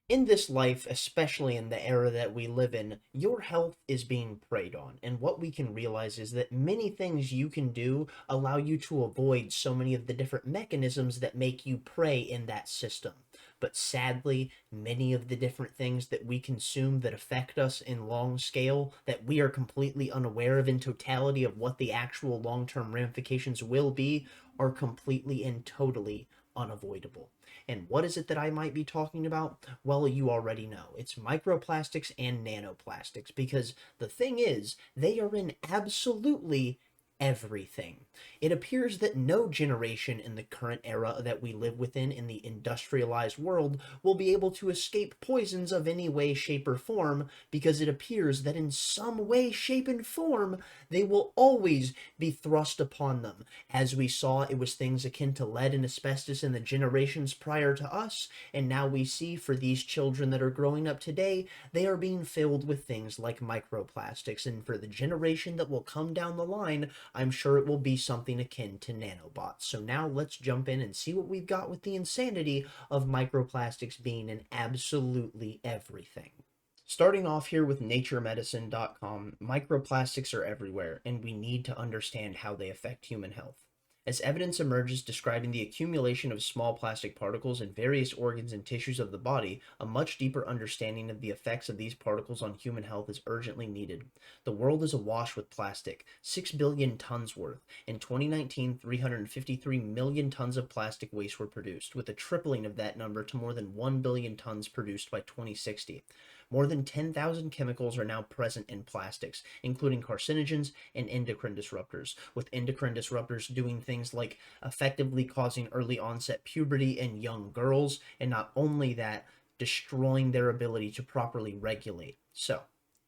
In this life, especially in the era that we live in, your health is being preyed on. And what we can realize is that many things you can do allow you to avoid so many of the different mechanisms that make you prey in that system. But sadly, many of the different things that we consume that affect us in long scale, that we are completely unaware of in totality of what the actual long term ramifications will be, are completely and totally unavoidable. And what is it that I might be talking about? Well, you already know. It's microplastics and nanoplastics because the thing is, they are in absolutely everything. It appears that no generation in the current era that we live within in the industrialized world will be able to escape poisons of any way, shape, or form because it appears that in some way, shape, and form they will always be thrust upon them. As we saw, it was things akin to lead and asbestos in the generations prior to us, and now we see for these children that are growing up today, they are being filled with things like microplastics, and for the generation that will come down the line, I'm sure it will be something akin to nanobots. So now let's jump in and see what we've got with the insanity of microplastics being in absolutely everything. Starting off here with naturemedicine.com, microplastics are everywhere, and we need to understand how they affect human health. As evidence emerges describing the accumulation of small plastic particles in various organs and tissues of the body, a much deeper understanding of the effects of these particles on human health is urgently needed. The world is awash with plastic, 6 billion tons worth. In 2019, 353 million tons of plastic waste were produced, with a tripling of that number to more than 1 billion tons produced by 2060. More than 10,000 chemicals are now present in plastics, including carcinogens and endocrine disruptors, with endocrine disruptors doing things like effectively causing early onset puberty in young girls, and not only that, destroying their ability to properly regulate. So,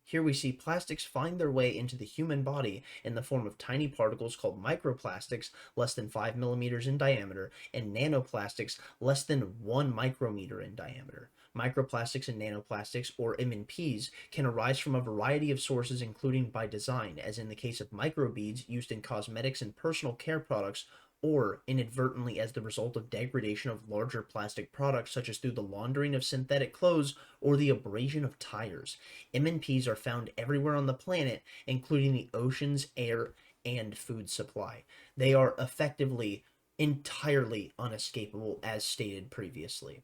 here we see plastics find their way into the human body in the form of tiny particles called microplastics, less than 5 millimeters in diameter, and nanoplastics, less than 1 micrometer in diameter. Microplastics and nanoplastics, or MNPs, can arise from a variety of sources, including by design, as in the case of microbeads used in cosmetics and personal care products, or inadvertently as the result of degradation of larger plastic products, such as through the laundering of synthetic clothes or the abrasion of tires. MNPs are found everywhere on the planet, including the oceans, air, and food supply. They are effectively entirely unescapable, as stated previously.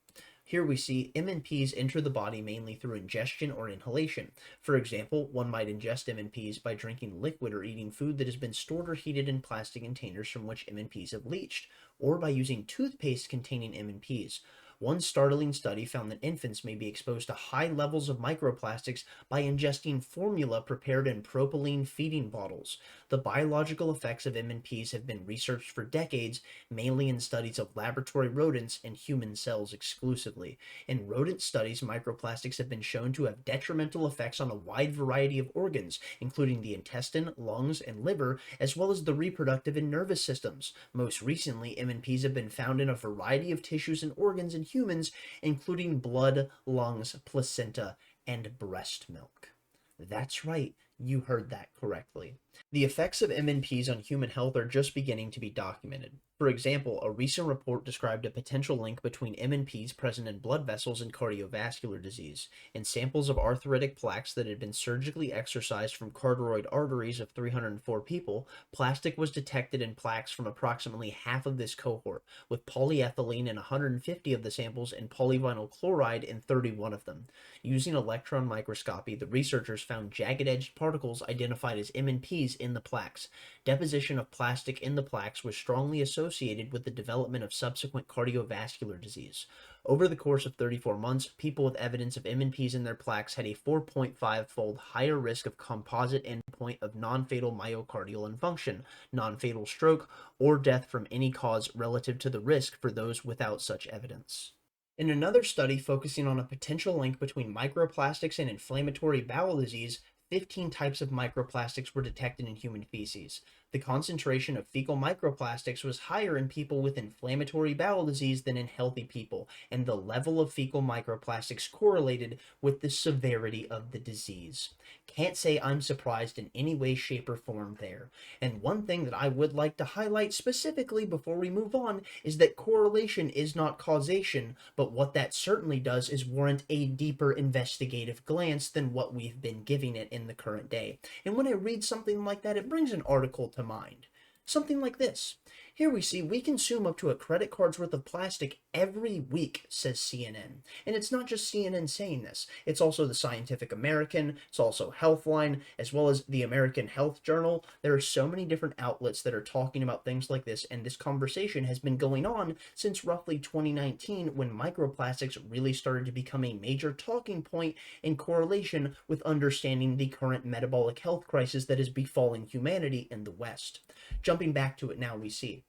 Here we see MNPs enter the body mainly through ingestion or inhalation. For example, one might ingest MNPs by drinking liquid or eating food that has been stored or heated in plastic containers from which MNPs have leached, or by using toothpaste containing MNPs. One startling study found that infants may be exposed to high levels of microplastics by ingesting formula prepared in propylene feeding bottles. The biological effects of MNPs have been researched for decades, mainly in studies of laboratory rodents and human cells exclusively. In rodent studies, microplastics have been shown to have detrimental effects on a wide variety of organs, including the intestine, lungs, and liver, as well as the reproductive and nervous systems. Most recently, MNPs have been found in a variety of tissues and organs in humans, including blood, lungs, placenta, and breast milk. That's right, you heard that correctly. The effects of MNPs on human health are just beginning to be documented. For example, a recent report described a potential link between MNPs present in blood vessels and cardiovascular disease. In samples of arthritic plaques that had been surgically excised from carotid arteries of 304 people, plastic was detected in plaques from approximately half of this cohort, with polyethylene in 150 of the samples and polyvinyl chloride in 31 of them. Using electron microscopy, the researchers found jagged-edged particles identified as MNPs in the plaques. Deposition of plastic in the plaques was strongly associated with the development of subsequent cardiovascular disease. Over the course of 34 months, people with evidence of MNPs in their plaques had a 4.5-fold higher risk of composite endpoint of non-fatal myocardial infarction, non-fatal stroke, or death from any cause relative to the risk for those without such evidence. In another study focusing on a potential link between microplastics and inflammatory bowel disease, 15 types of microplastics were detected in human feces. The concentration of fecal microplastics was higher in people with inflammatory bowel disease than in healthy people, and the level of fecal microplastics correlated with the severity of the disease. Can't say I'm surprised in any way, shape, or form there. And one thing that I would like to highlight specifically before we move on is that correlation is not causation, but what that certainly does is warrant a deeper investigative glance than what we've been giving it in the current day. And when I read something like that, it brings an article to mind. Something like this. Here we see we consume up to a credit card's worth of plastic every week, says CNN. And it's not just CNN saying this. It's also the Scientific American, it's also Healthline, as well as the American Health Journal. There are so many different outlets that are talking about things like this, and this conversation has been going on since roughly 2019 when microplastics really started to become a major talking point in correlation with understanding the current metabolic health crisis that is befalling humanity in the West. Jumping back to it now, we see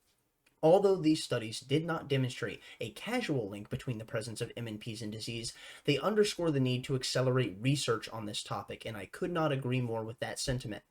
although these studies did not demonstrate a causal link between the presence of MNPs and disease, they underscore the need to accelerate research on this topic, and I could not agree more with that sentiment.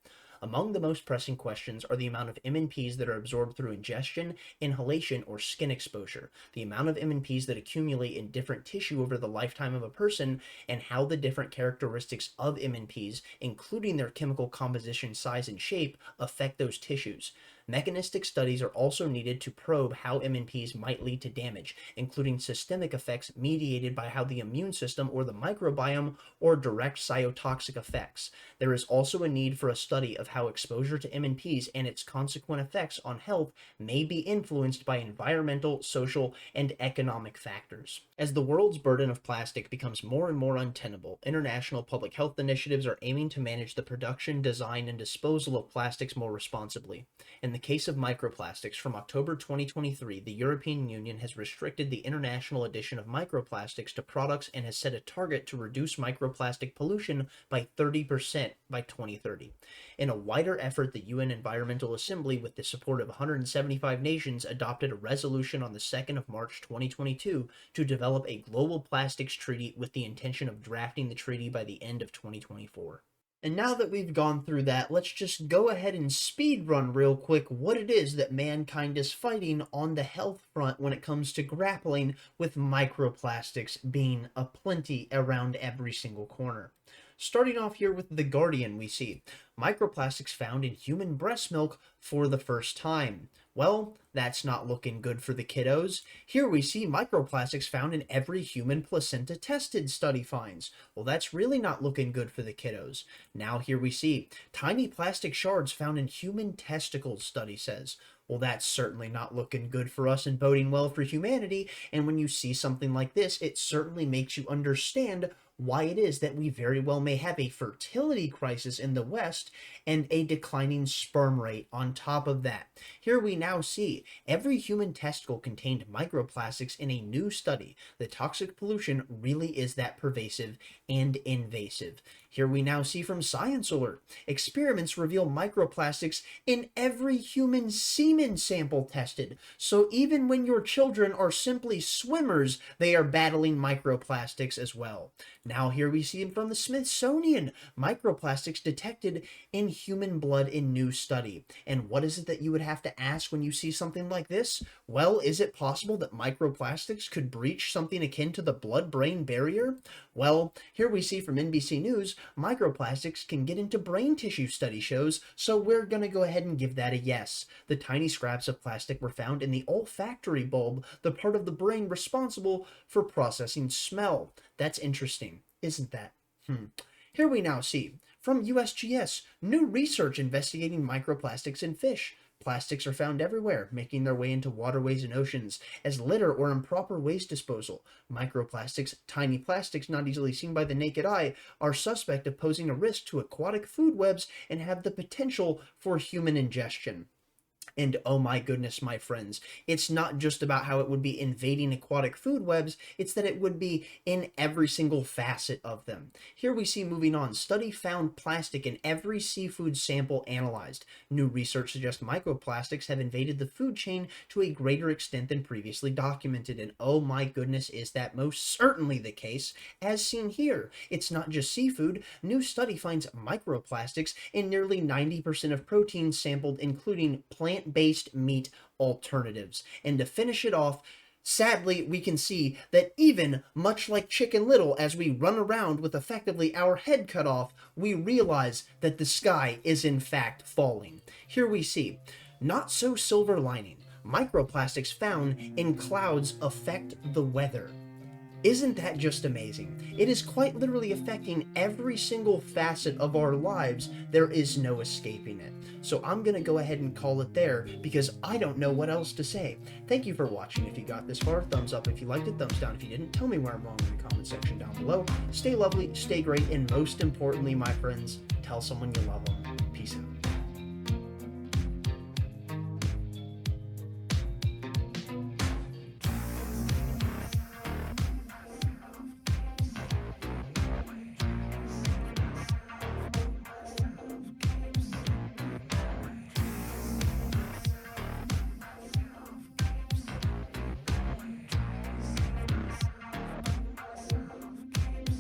Among the most pressing questions are the amount of MNPs that are absorbed through ingestion, inhalation, or skin exposure, the amount of MNPs that accumulate in different tissue over the lifetime of a person, and how the different characteristics of MNPs, including their chemical composition, size, and shape, affect those tissues. Mechanistic studies are also needed to probe how MNPs might lead to damage, including systemic effects mediated by how the immune system or the microbiome or direct cytotoxic effects. There is also a need for a study of how exposure to MNPs and its consequent effects on health may be influenced by environmental, social, and economic factors. As the world's burden of plastic becomes more and more untenable, international public health initiatives are aiming to manage the production, design, and disposal of plastics more responsibly. In the case of microplastics, from October 2023, the European Union has restricted the international addition of microplastics to products and has set a target to reduce microplastic pollution by 30% by 2030. In a wider effort, the UN Environmental Assembly, with the support of 175 nations, adopted a resolution on the 2nd of March 2022 to develop a global plastics treaty with the intention of drafting the treaty by the end of 2024. And now that we've gone through that, let's just go ahead and speed run real quick what it is that mankind is fighting on the health front when it comes to grappling with microplastics being aplenty around every single corner. Starting off here with The Guardian, we see microplastics found in human breast milk for the first time. Well, that's not looking good for the kiddos. Here we see microplastics found in every human placenta tested, study finds. Well, that's really not looking good for the kiddos. Now here we see tiny plastic shards found in human testicles, study says. Well, that's certainly not looking good for us and boding well for humanity. And when you see something like this, it certainly makes you understand why it is that we very well may have a fertility crisis in the West and a declining sperm rate on top of that. Here we now see every human testicle contained microplastics in a new study. The toxic pollution really is that pervasive and invasive. Here we now see from Science Alert, experiments reveal microplastics in every human semen sample tested. So even when your children are simply swimmers, they are battling microplastics as well. Now here we see from the Smithsonian, microplastics detected in human blood in new study. And what is it that you would have to ask when you see something like this? Well, is it possible that microplastics could breach something akin to the blood-brain barrier? Well, here we see from NBC News, microplastics can get into brain tissue, study shows, so we're going to go ahead and give that a yes. The tiny scraps of plastic were found in the olfactory bulb, the part of the brain responsible for processing smell. That's interesting, isn't that? Here we now see, from USGS, new research investigating microplastics in fish. Plastics are found everywhere, making their way into waterways and oceans as litter or improper waste disposal. Microplastics, tiny plastics not easily seen by the naked eye, are suspect of posing a risk to aquatic food webs and have the potential for human ingestion. And oh my goodness, my friends, it's not just about how it would be invading aquatic food webs, it's that it would be in every single facet of them. Here we see, moving on, study found plastic in every seafood sample analyzed. New research suggests microplastics have invaded the food chain to a greater extent than previously documented. And oh my goodness, is that most certainly the case, as seen here. It's not just seafood. New study finds microplastics in nearly 90% of proteins sampled, including plant-based meat alternatives. And to finish it off, sadly, we can see that even much like Chicken Little, as we run around with effectively our head cut off, we realize that the sky is in fact falling. Here we see, not so silver lining, microplastics found in clouds affect the weather. Isn't that just amazing? It is quite literally affecting every single facet of our lives. There is no escaping it. So I'm going to go ahead and call it there because I don't know what else to say. Thank you for watching. If you got this far, thumbs up if you liked it, thumbs down if you didn't. Tell me where I'm wrong in the comment section down below. Stay lovely, stay great, and most importantly, my friends, tell someone you love them.